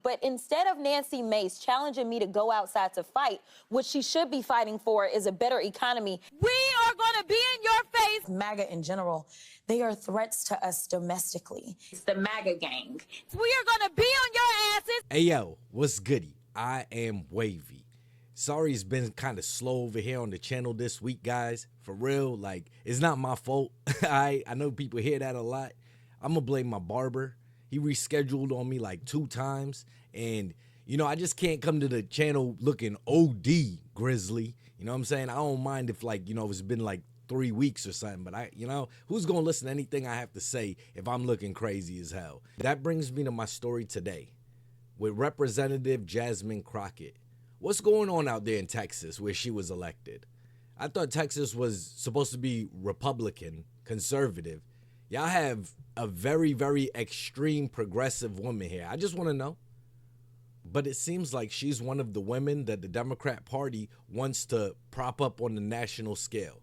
But instead of Nancy Mace challenging me to go outside to fight, what she should be fighting for is a better economy. We are going to be in your face. MAGA in general, they are threats to us domestically. It's the MAGA gang. We are going to be on your asses. Hey, yo, what's goody? I am Wavy. Sorry it's been kind of slow over here on the channel this week, guys. For real, like, it's not my fault. I know people hear that a lot. I'm going to blame my barber. He rescheduled on me like 2 times. And, you know, I just can't come to the channel looking OD grizzly. You know what I'm saying? I don't mind if, like, you know, it's been like 3 weeks or something. But, you know, who's going to listen to anything I have to say if I'm looking crazy as hell? That brings me to my story today with Representative Jasmine Crockett. What's going on out there in Texas where she was elected? I thought Texas was supposed to be Republican, conservative. Y'all have a very, very extreme progressive woman here. I just want to know. But it seems like she's one of the women that the Democrat Party wants to prop up on the national scale.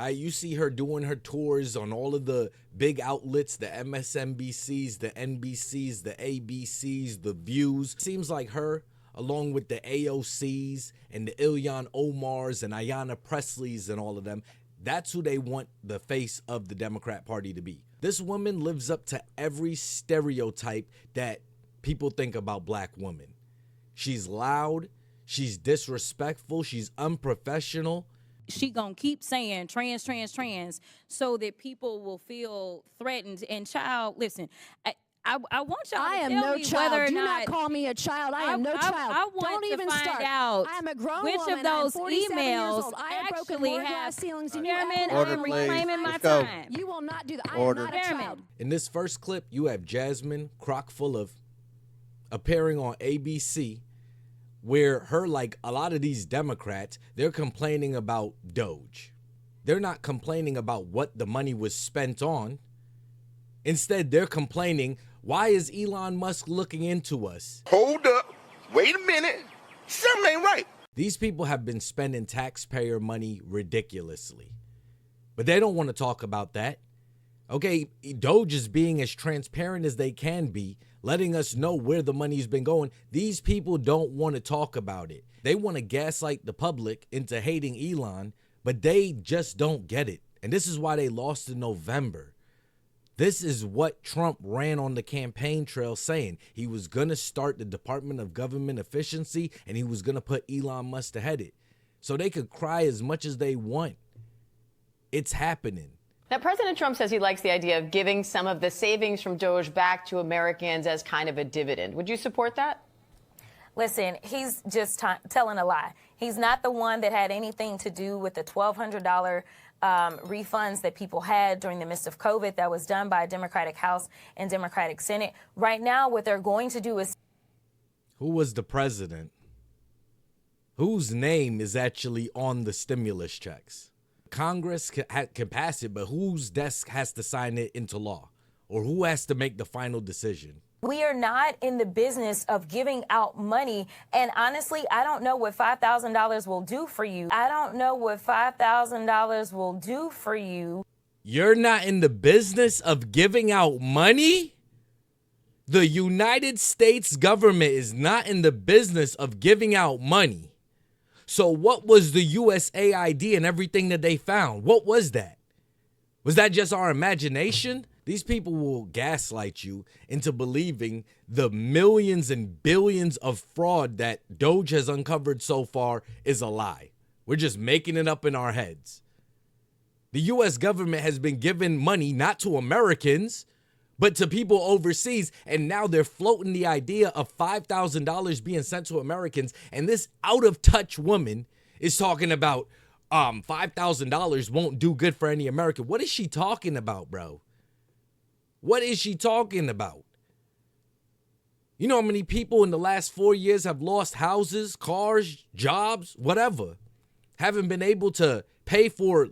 You see her doing her tours on all of the big outlets, the MSNBCs, the NBCs, the ABCs, the Views. Seems like her, along with the AOCs and the Ilhan Omars and Ayanna Presleys and all of them, that's who they want the face of the Democrat Party to be. This woman lives up to every stereotype that people think about black women. She's loud, she's disrespectful, she's unprofessional. She gonna keep saying trans so that people will feel threatened. And child, listen, I want y'all to tell me whether or Do not not call me a child. I am no child. I want Don't to even find start. out I am a grown which woman. of those I am 47 years emails old. I have broken actually more have glass ceilings than you Chairman, ever I'm will. reclaiming my Let's go. time. You will not do that. I Order. am not a Chairman. child. In this first clip, you have Jasmine Crockett appearing on ABC, where her, like a lot of these Democrats, they're complaining about DOGE. They're not complaining about what the money was spent on. Instead, they're complaining, why is Elon Musk looking into us? Hold up. Wait a minute. Something ain't right. These people have been spending taxpayer money ridiculously. But they don't want to talk about that. Okay, DOGE is being as transparent as they can be, letting us know where the money's been going. These people don't want to talk about it. They want to gaslight the public into hating Elon, but they just don't get it. And this is why they lost in November. This is what Trump ran on the campaign trail saying. He was going to start the Department of Government Efficiency and he was going to put Elon Musk to head it. So they could cry as much as they want. It's happening. Now, President Trump says he likes the idea of giving some of the savings from DOGE back to Americans as kind of a dividend. Would you support that? Listen, he's just telling a lie. He's not the one that had anything to do with the $1,200 refunds that people had during the midst of COVID that was done by a Democratic House and Democratic Senate. Right now, what they're going to do is... Who was the president? Whose name is actually on the stimulus checks? Congress can pass it, but whose desk has to sign it into law? Or who has to make the final decision? We are not in the business of giving out money. And honestly, I don't know what $5,000 will do for you. I don't know what $5,000 will do for you. You're not in the business of giving out money? The United States government is not in the business of giving out money. So what was the USAID and everything that they found? What was that? Was that just our imagination? These people will gaslight you into believing the millions and billions of fraud that DOGE has uncovered so far is a lie. We're just making it up in our heads. The U.S. government has been giving money not to Americans, but to people overseas, and now they're floating the idea of $5,000 being sent to Americans, and this out-of-touch woman is talking about $5,000 won't do good for any American. What is she talking about, bro? What is she talking about? You know how many people in the last 4 years have lost houses, cars, jobs, whatever, haven't been able to pay for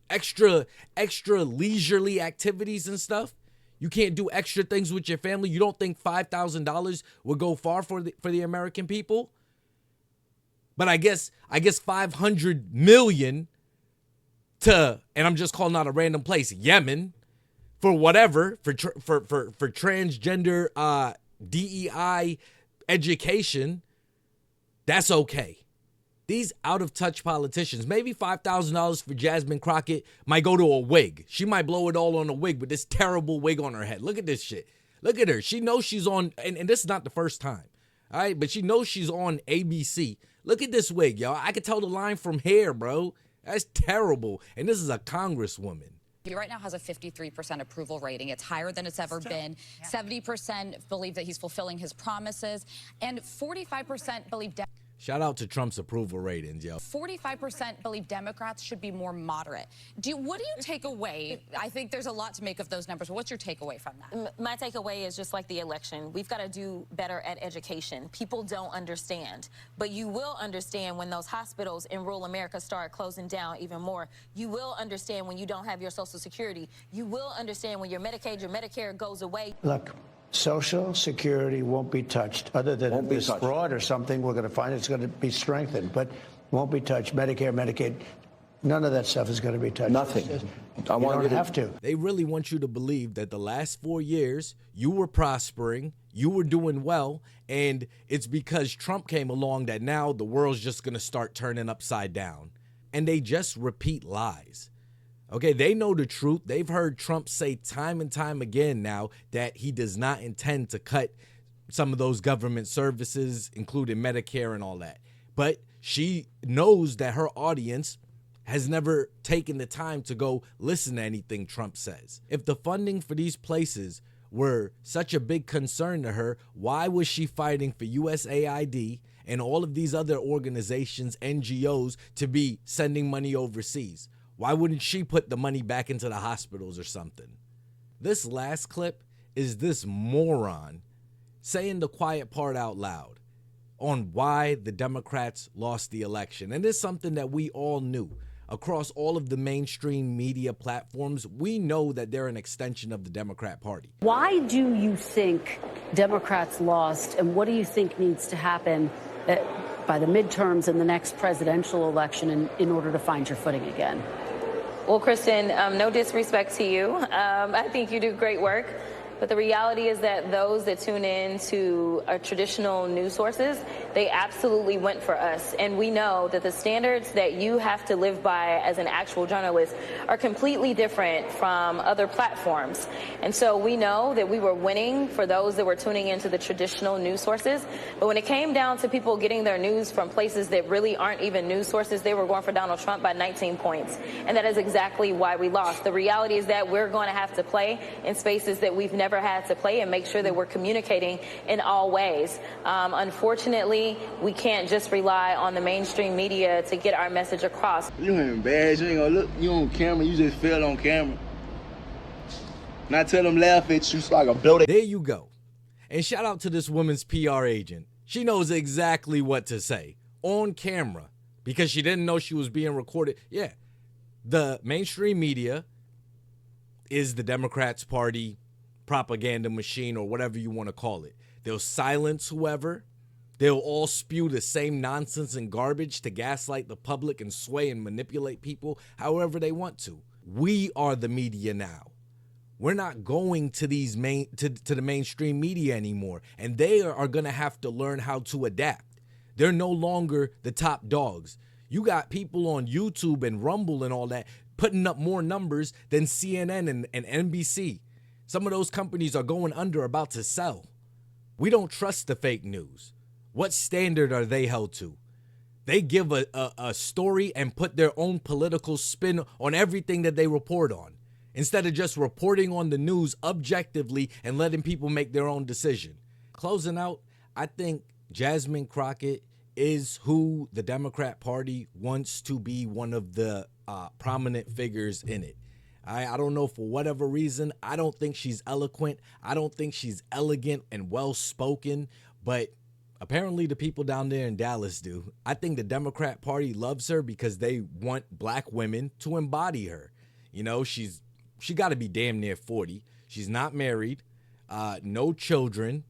extra leisurely activities and stuff? You can't do extra things with your family. You don't think $5,000 will go far for the American people? But I guess 500 million to, and I'm just calling out a random place, Yemen, for whatever, for transgender DEI education, that's okay. These out-of-touch politicians, maybe $5,000 for Jasmine Crockett might go to a wig. She might blow it all on a wig with this terrible wig on her head. Look at this shit. Look at her. She knows she's on, and this is not the first time, all right? But she knows she's on ABC. Look at this wig, y'all. I could tell the line from hair, bro. That's terrible. And this is a congresswoman. He right now has a 53% approval rating. It's higher than it's ever been. 70% believe that he's fulfilling his promises, and 45% believe Shout out to Trump's approval ratings, yo. 45% believe Democrats should be more moderate. What do you take away? I think there's a lot to make of those numbers. What's your takeaway from that? My takeaway is just like the election. We've got to do better at education. People don't understand. But you will understand when those hospitals in rural America start closing down even more. You will understand when you don't have your Social Security. You will understand when your Medicaid, your Medicare goes away. Look, Social Security won't be touched. Other than this fraud or something, we're going to find it's going to be strengthened, but won't be touched. Medicare, Medicaid, none of that stuff is going to be touched. Nothing. You don't have to. They really want you to believe that the last 4 years, you were prospering, you were doing well, and it's because Trump came along that now the world's just going to start turning upside down. And they just repeat lies. Okay, they know the truth. They've heard Trump say time and time again now that he does not intend to cut some of those government services, including Medicare and all that. But she knows that her audience has never taken the time to go listen to anything Trump says. If the funding for these places were such a big concern to her, why was she fighting for USAID and all of these other organizations, NGOs, to be sending money overseas? Why wouldn't she put the money back into the hospitals or something? This last clip is this moron saying the quiet part out loud on why the Democrats lost the election. And it's something that we all knew. Across all of the mainstream media platforms, we know that they're an extension of the Democrat Party. Why do you think Democrats lost, and what do you think needs to happen by the midterms and the next presidential election in order to find your footing again? Well, Kristen, no disrespect to you. I think you do great work. But the reality is that those that tune in to traditional news sources, they absolutely went for us. And we know that the standards that you have to live by as an actual journalist are completely different from other platforms. And so we know that we were winning for those that were tuning into the traditional news sources. But when it came down to people getting their news from places that really aren't even news sources, they were going for Donald Trump by 19 points. And that is exactly why we lost. The reality is that we're going to have to play in spaces that we've never had to play and make sure that we're communicating in all ways. Unfortunately, we can't just rely on the mainstream media to get our message across. You ain't embarrassed. You ain't gonna look. You on camera. You just fell on camera. Not tell them laugh at you so I can blow it. There you go. And shout out to this woman's PR agent. She knows exactly what to say on camera because she didn't know she was being recorded. Yeah, the mainstream media is the Democrats' party propaganda machine or whatever you want to call it. They'll silence whoever. They'll all spew the same nonsense and garbage to gaslight the public and sway and manipulate people however they want to. We are the media now. We're not going to these to the mainstream media anymore, and they are going to have to learn how to adapt. They're no longer the top dogs. You got people on YouTube and Rumble and all that putting up more numbers than CNN and NBC. Some of those companies are going under, about to sell. We don't trust the fake news. What standard are they held to? They give a story and put their own political spin on everything that they report on, instead of just reporting on the news objectively and letting people make their own decision. Closing out, I think Jasmine Crockett is who the Democrat Party wants to be one of the prominent figures in it. I don't know, for whatever reason, I don't think she's eloquent. I don't think she's elegant and well-spoken, but apparently the people down there in Dallas do. I think the Democrat Party loves her because they want black women to embody her. You know, she got to be damn near 40. She's not married, no children,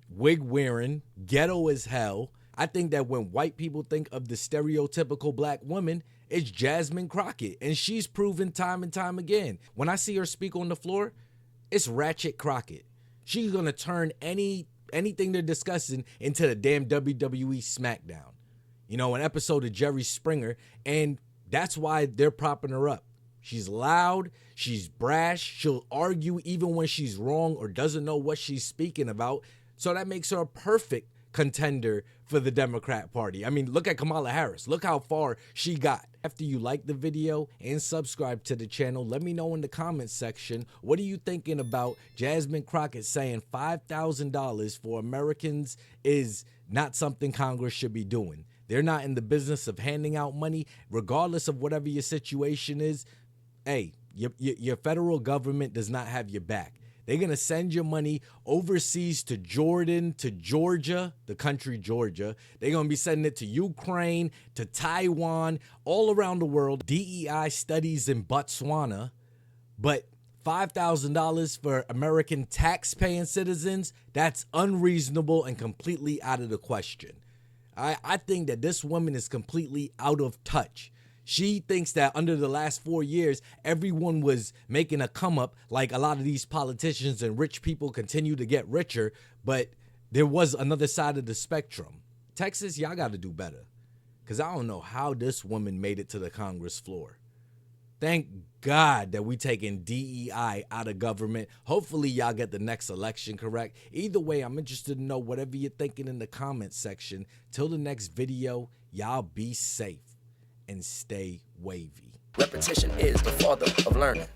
wig wearing, ghetto as hell. I think that when white people think of the stereotypical black woman, it's Jasmine Crockett, and she's proven time and time again. When I see her speak on the floor, it's Ratchet Crockett. She's going to turn any anything they're discussing into the damn WWE SmackDown. You know, an episode of Jerry Springer, and that's why they're propping her up. She's loud, she's brash, she'll argue even when she's wrong or doesn't know what she's speaking about. So that makes her a perfect contender for the Democrat Party. I mean, look at Kamala Harris. Look how far she got. After you like the video and subscribe to the channel, let me know in the comments section, what are you thinking about Jasmine Crockett saying $5,000 for Americans is not something Congress should be doing? They're not in the business of handing out money, regardless of whatever your situation is. Hey, your federal government does not have your back. They're going to send your money overseas to Jordan, to Georgia, the country Georgia. They're going to be sending it to Ukraine, to Taiwan, all around the world. DEI studies in Botswana. But $5,000 for American tax-paying citizens, that's unreasonable and completely out of the question. I think that this woman is completely out of touch. She thinks that under the last 4 years, everyone was making a come up like a lot of these politicians and rich people continue to get richer, but there was another side of the spectrum. Texas, y'all got to do better, because I don't know how this woman made it to the Congress floor. Thank God that we taking DEI out of government. Hopefully y'all get the next election correct. Either way, I'm interested to know whatever you're thinking in the comments section. Till the next video, y'all be safe and stay wavy. Repetition is the father of learning.